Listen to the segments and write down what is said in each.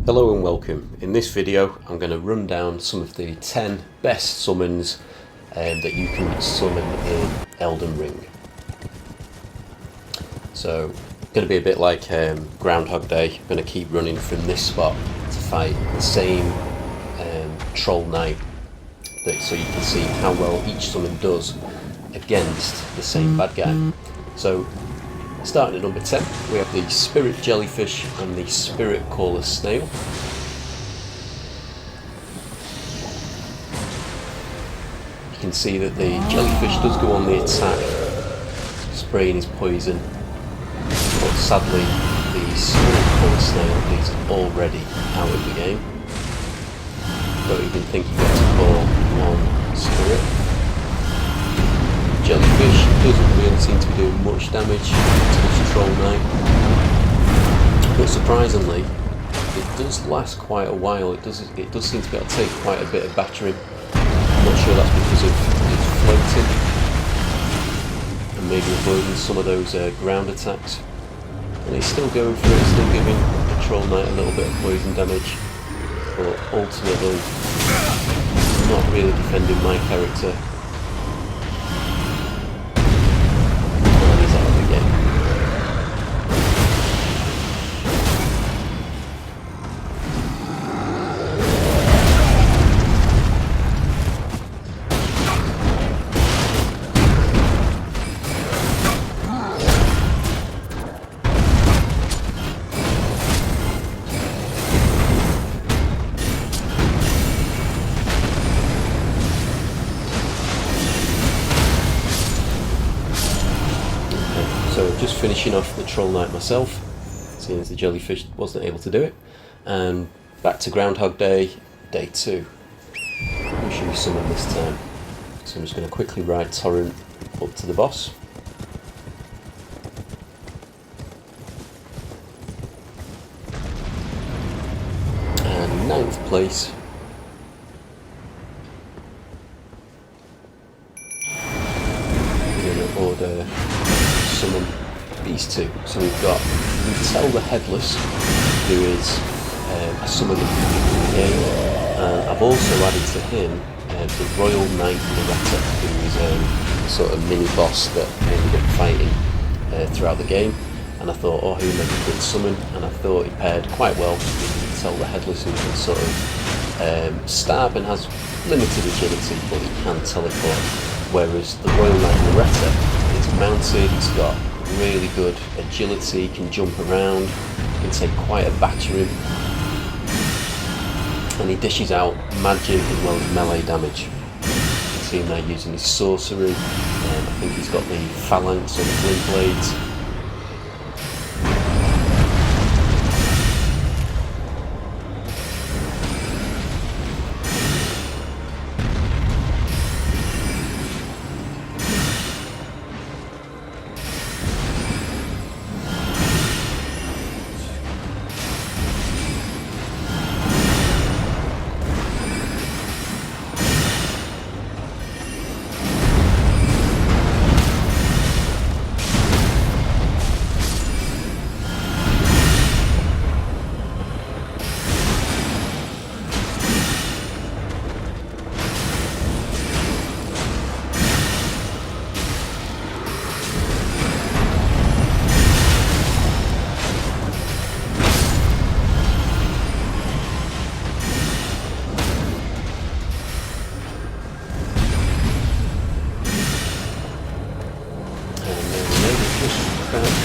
Hello and welcome. In this video I'm going to run down some of the 10 best summons that you can summon in Elden Ring. So it's going to be a bit like Groundhog Day. I'm going to keep running from this spot to fight the same Troll Knight, so you can see how well each summon does against the same bad guy. So starting at number 10, we have the Spirit Jellyfish and the Spirit Caller Snail. You can see that the Jellyfish does go on the attack, spraying his poison, but sadly the Spirit Caller Snail is already out of the game. Don't even think he gets a call on Spirit. Jellyfish doesn't really seem to be doing much damage to this Troll Knight, but surprisingly it does last quite a while. It does seem to be able to take quite a bit of battering. I'm not sure that's because of its floating and maybe avoiding some of those ground attacks, and he's still going for it, still giving the Troll Knight a little bit of poison damage, but ultimately not really defending my character. So just finishing off the Troll Knight myself, seeing as the Jellyfish wasn't able to do it, and back to Groundhog Day, day 2. Who should we summon this time? So I'm just going to quickly ride Torrent up to the boss. And 9th place, we're going to order summon these two. So we've got Lhutel the Headless, who is a summoner in the game, and I've also added to him the Royal Knight Loretta, who is a sort of mini boss that I ended up fighting throughout the game, and I thought, oh, he'll make a good summon, and I thought he paired quite well with Lhutel the Headless, who can sort of stab and has limited agility, but he can teleport, whereas the Royal Knight Loretta, it's mounted, it's got really good agility, can jump around, can take quite a battering, and he dishes out magic as well as melee damage. You can see him there using his Sorcerer, I think he's got the Phalanx or the Flint Blades.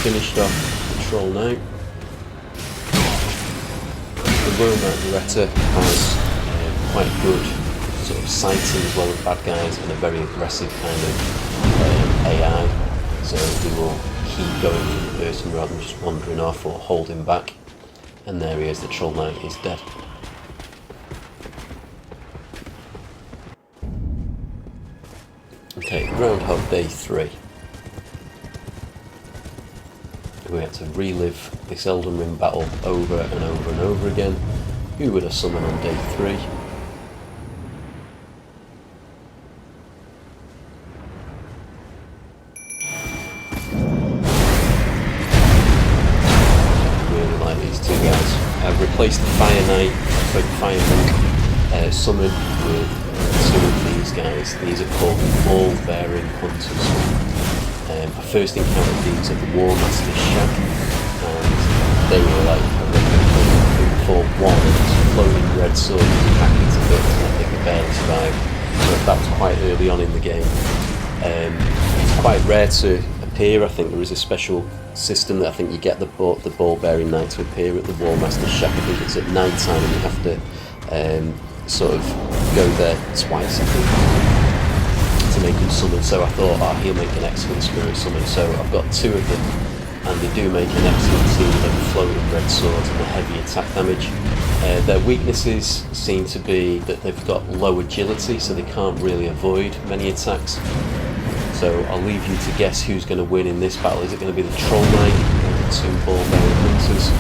Finished off the Troll Knight. The Royal Knight Loretta has quite good sort of sighting as well as bad guys, and a very aggressive kind of AI, so we will keep going for the person rather than just wandering off or holding back. And there he is, the Troll Knight is dead. Okay, Groundhog Day 3. We had to relive this Elden Ring battle over and over and over again. Who would have summoned on day 3? I really like these two guys. I've replaced the Fire Knight, Fire Monk summon with two of these guys. These are called Ball-Bearing Hunters. I first encountered these at the War Master's Shack, and they were like I fought one, it's floating red sword packing to bits, and I think they barely survived. So that was quite early on in the game. It's quite rare to appear. I think there is a special system that I think you get the ball-bearing knight to appear at the War Master's Shack. I think it's at night time and you have to sort of go there twice, I think, to make him summon. So I thought, oh, he'll make an excellent spirit summon. So I've got two of them, and they do make an excellent team of floating red swords and the heavy attack damage. Their weaknesses seem to be that they've got low agility, so they can't really avoid many attacks. So I'll leave you to guess who's going to win in this battle. Is it going to be the Troll Knight or the two ball-bearing hunters?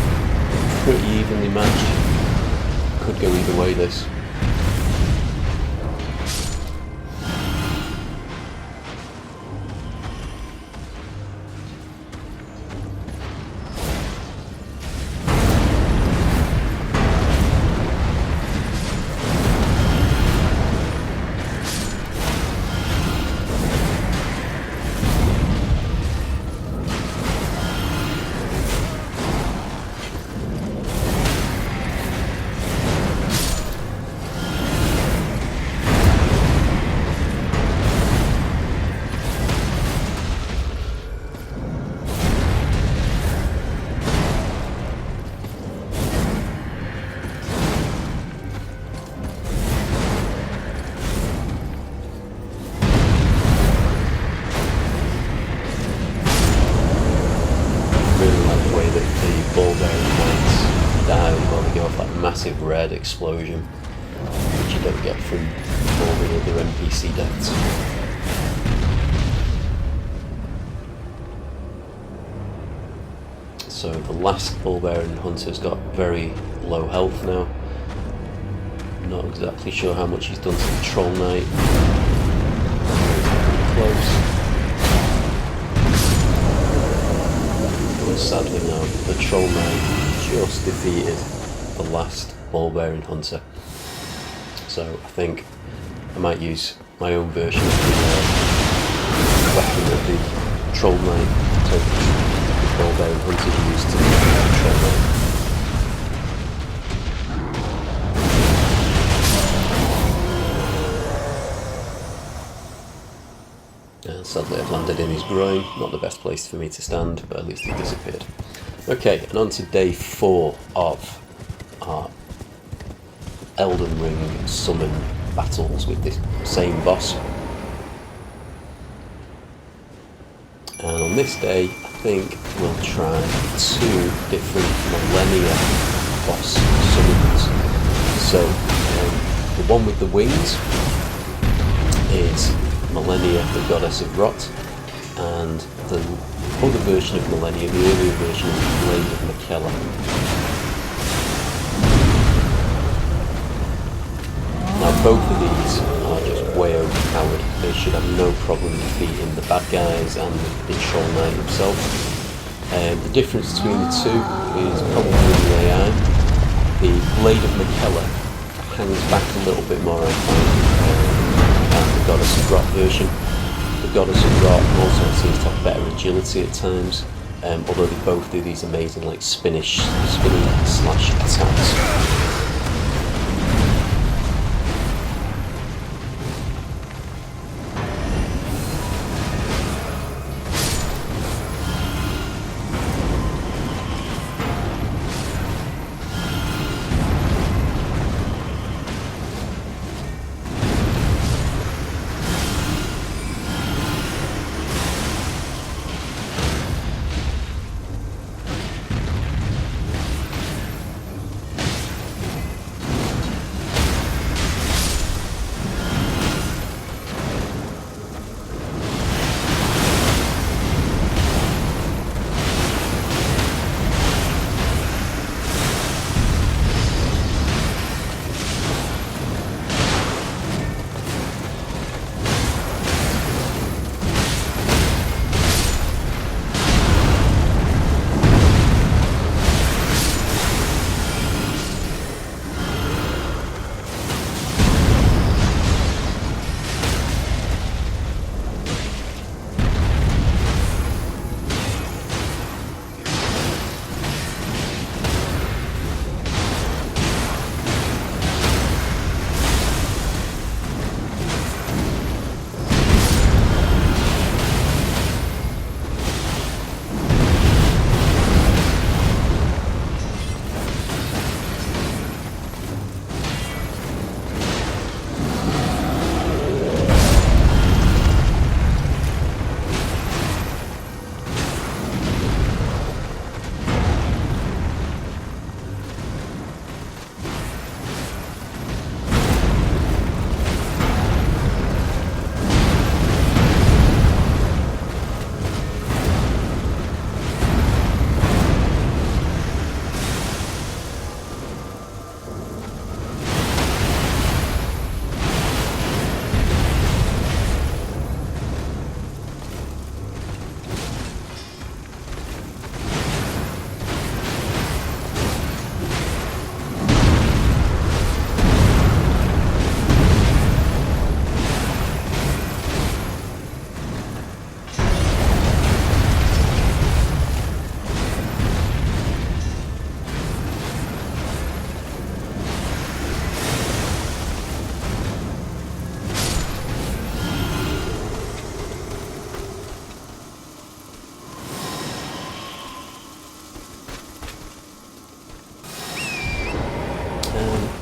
Pretty evenly matched. Could go either way, this. Massive red explosion, which you don't get from all the other NPC deaths. So the last ball-bearing hunter's got very low health now. Not exactly sure how much he's done to the Troll Knight. Close. And sadly now, the Troll Knight just defeated the last ball-bearing hunter. So I think I might use my own version of the weapon that the Troll Knight the ball-bearing hunter used to defeat the Troll Knight. And sadly I've landed in his groin, not the best place for me to stand, but at least he disappeared. Okay, and on to day 4 of our Elden Ring summon battles with this same boss. And on this day, I think we'll try 2 different Malenia boss summons. So, the one with the wings is Malenia, the Goddess of Rot, and the other version of Malenia, the earlier version, is the Blade of Miquella. Now both of these are just way overpowered. They should have no problem defeating the bad guys and the Troll Knight himself. The difference between the two is probably the AI. The Blade of Miquella hangs back a little bit more, I find, than the Goddess of Rot version. The Goddess of Rot also seems to have better agility at times, although they both do these amazing like spinning slash attacks.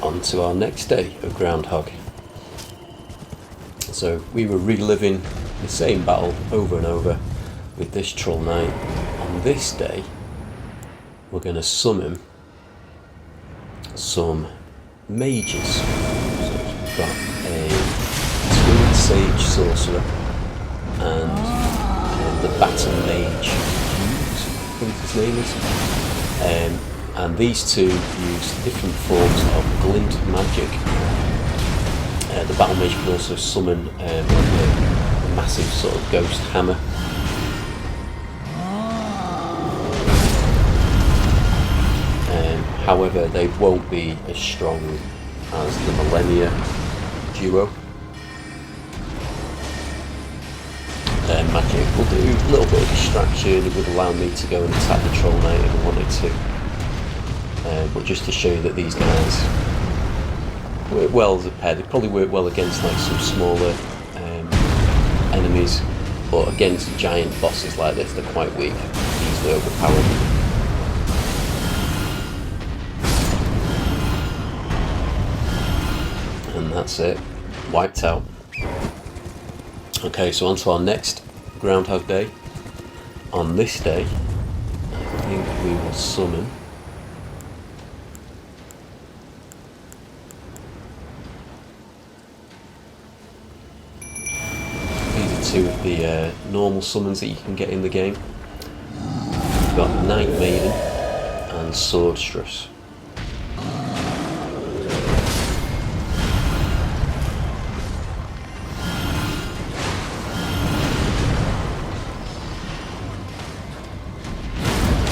on to our next day of Groundhog. So we were reliving the same battle over and over with this Troll Knight. On this day, we're going to summon some mages. So we've got a Twinsage Sorcerer and the Battle Mage, Hugues, I think his name is. And these two use different forms of glint magic. The Battle Mage can also summon a massive sort of ghost hammer. However, they won't be as strong as the Malenia duo. Their magic will do a little bit of distraction. It would allow me to go and attack the Troll Knight if I wanted to. But just to show you that these guys work well as a pair. They probably work well against like some smaller enemies, but against giant bosses like this, they're quite weak, easily overpowered. And that's it, wiped out. Okay, so on to our next Groundhog Day. On this day, I think we will summon two of the normal summons that you can get in the game. We've got Nightmaiden and Swordstress.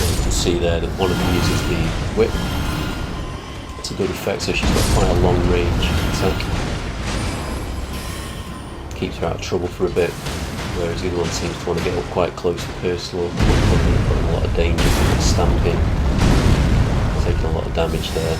You can see there that one of them uses the whip. It's a good effect, so she's got quite a long range attack. Keeps her out of trouble for a bit, whereas the other one seems to want to get up quite close and personal, putting a lot of danger from stamping, taking a lot of damage there.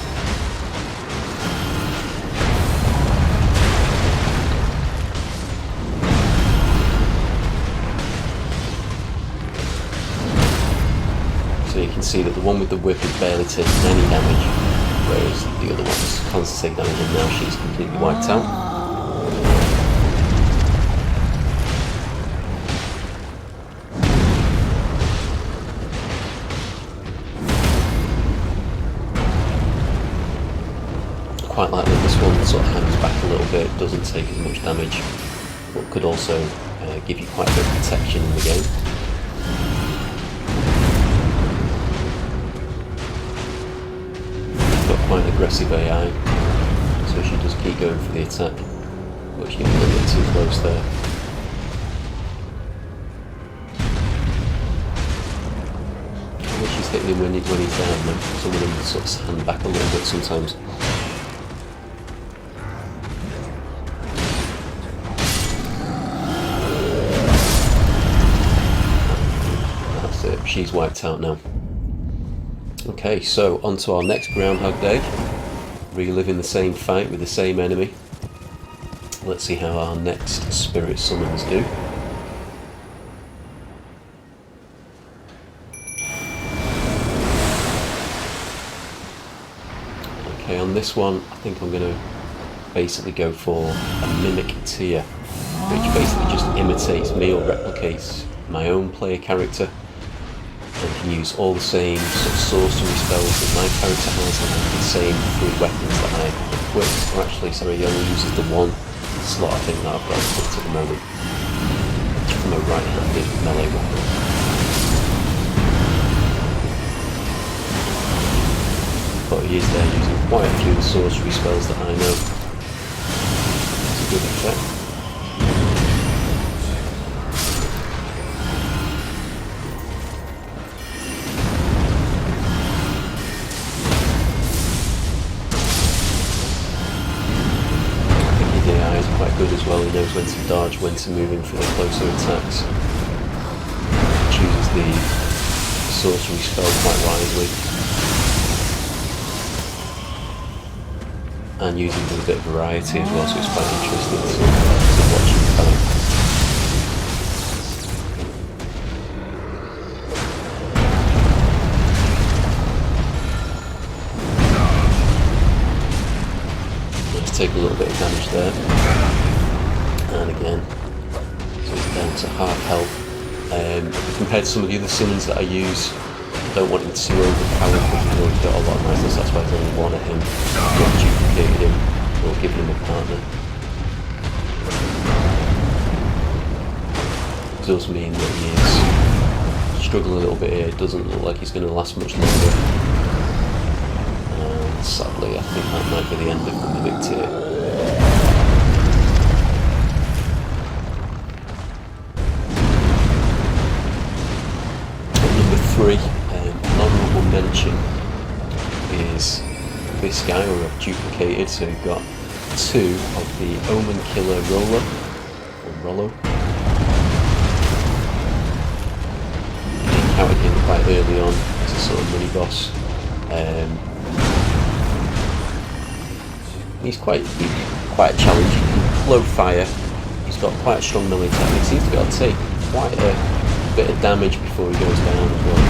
So you can see that the one with the whip is barely taking any damage, whereas the other one's constantly taking damage, and now she's completely wiped out. Quite like that this one sort of hangs back a little bit, doesn't take as much damage, but could also give you quite a bit of protection in the game. She's got quite aggressive AI, so she does keep going for the attack, but she gets a little bit too close there. And she's hitting him when he's down, though. Some of them sort of hang back a little bit sometimes. She's wiped out now. Okay, so on to our next Groundhog Day. Reliving the same fight with the same enemy. Let's see how our next spirit summons do. Okay, on this one, I think I'm going to basically go for a Mimic Tier, which basically just imitates me or replicates my own player character. And can use all the same sort of sorcery spells that my character has, and the same 3 weapons that I equipped. Or actually, sorry, he only uses the 1 slot I think that I've got equipped at the moment from a right-handed melee weapon. But he is there using quite a few sorcery spells that I know. It's a good effect. Good as well, he knows when to dodge, when to move in for the closer attacks. Chooses the sorcery spell quite wisely. And using a bit of variety as well, so it's quite interesting to watch him fight. take a little bit of damage there. And again, so it's down to half health. Compared to some of the other summons that I use, I don't want him too overpowered because we've already got a lot of niceness, that's why there's only one of him. Not duplicated him or giving him a partner. It does mean that he is struggling a little bit here. It doesn't look like he's going to last much longer. And sadly, I think that might be the end of the Mimic tier. Number 3, an honourable mention is this guy who I've duplicated. So we've got 2 of the Omen killer Rollo. Encountered him quite early on as a sort of mini boss. He's quite challenging. He can blow fire. He's got quite a strong melee attack. He seems to be able to take quite a bit of damage before he goes down as well.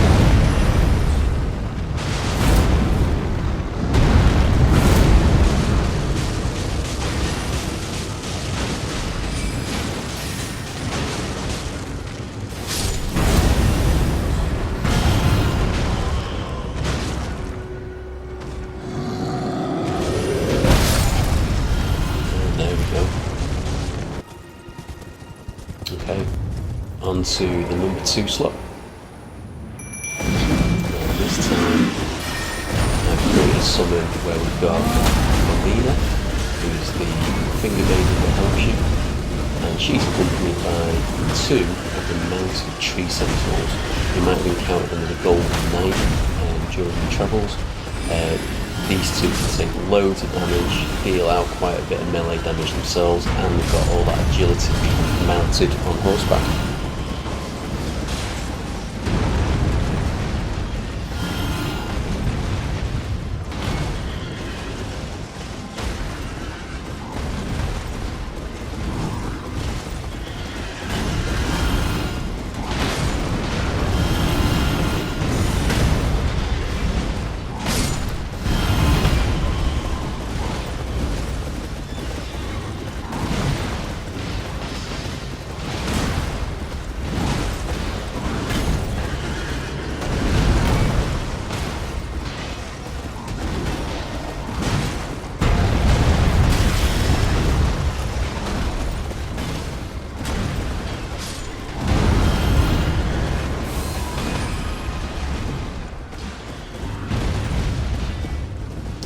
Okay, on to the number 2 slot. This time I've created a summon where we've got Malenia, who's the finger maiden that helps you, and she's accompanied by 2 of the mounted tree sentinels. You might have encountered them with a golden knife during your travels. These 2 can take loads of damage, deal out quite a bit of melee damage themselves, and they've got all that agility mounted on horseback.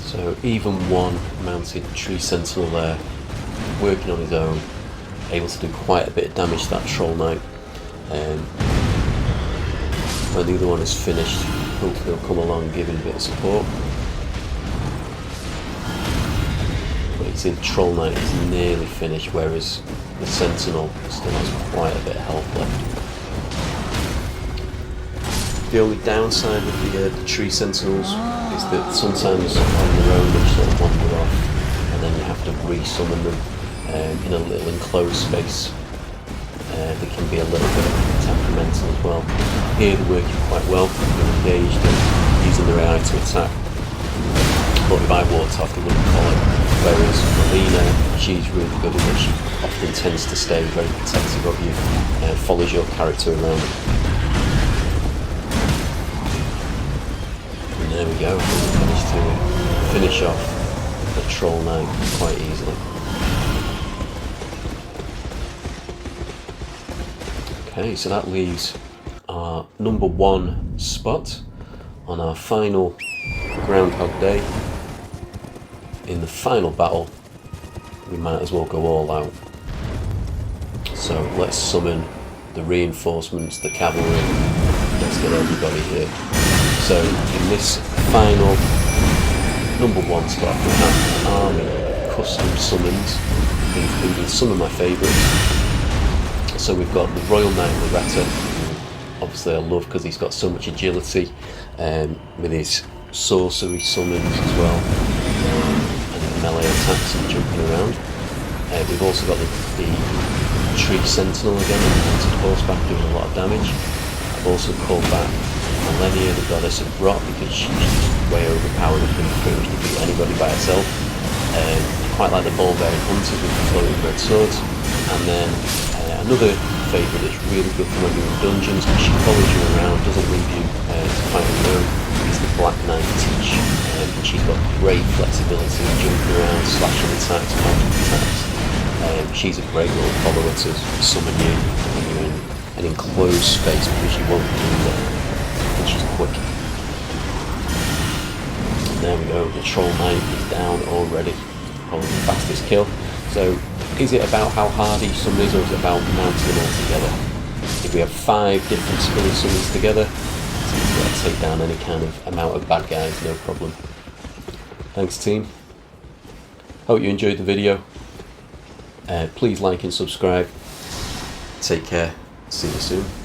So even one mounted tree sentinel there, working on his own, able to do quite a bit of damage to that troll knight. When the other one is finished, hopefully he'll come along and give him a bit of support. But you see the troll knight is nearly finished, whereas the sentinel still has quite a bit of health left. The only downside with the tree sentinels is that sometimes on their own they sort of wander off, and then you have to re-summon them in a little enclosed space. They can be a little bit temperamental as well. Here they're working quite well, they're engaged and using their AI to attack. But if I walked off, they wouldn't follow. Whereas Malenia, she's really good in that she often tends to stay very protective of you, follows your character around. There we go, we managed to finish off the troll knight quite easily. Okay, so that leaves our number 1 spot on our final Groundhog Day. In the final battle, we might as well go all out. So let's summon the reinforcements, the cavalry, let's get everybody here. So in this final number 1 spot, we have an army of custom summons, including some of my favourites. So we've got the Royal Knight Loretta, who obviously I love because he's got so much agility, with his sorcery summons as well, and melee attacks and jumping around. We've also got the Tree Sentinel again, on horseback doing a lot of damage. I've also called back Malenia, the goddess of rot, because she's way overpowered and can pretty much defeat anybody by herself. quite like the ball-bearing hunters with the floating red swords. And then another favourite that's really good for when you're in dungeons, because she follows you around, doesn't leave you to fight alone, is the Black Knight Teach. And she's got great flexibility, jumping around, slashing attacks, magic attacks. She's a great little follower to summon you when you're in an enclosed space, because you won't do that. And she's quick. And there we go, the Troll Knight is down already. Probably the fastest kill. So, is it about how hard each summon is, or is it about mounting them all together? If we have 5 different spirit summons together, it's easy to take down any kind of amount of bad guys, no problem. Thanks team. Hope you enjoyed the video. Please like and subscribe. Take care. See you soon.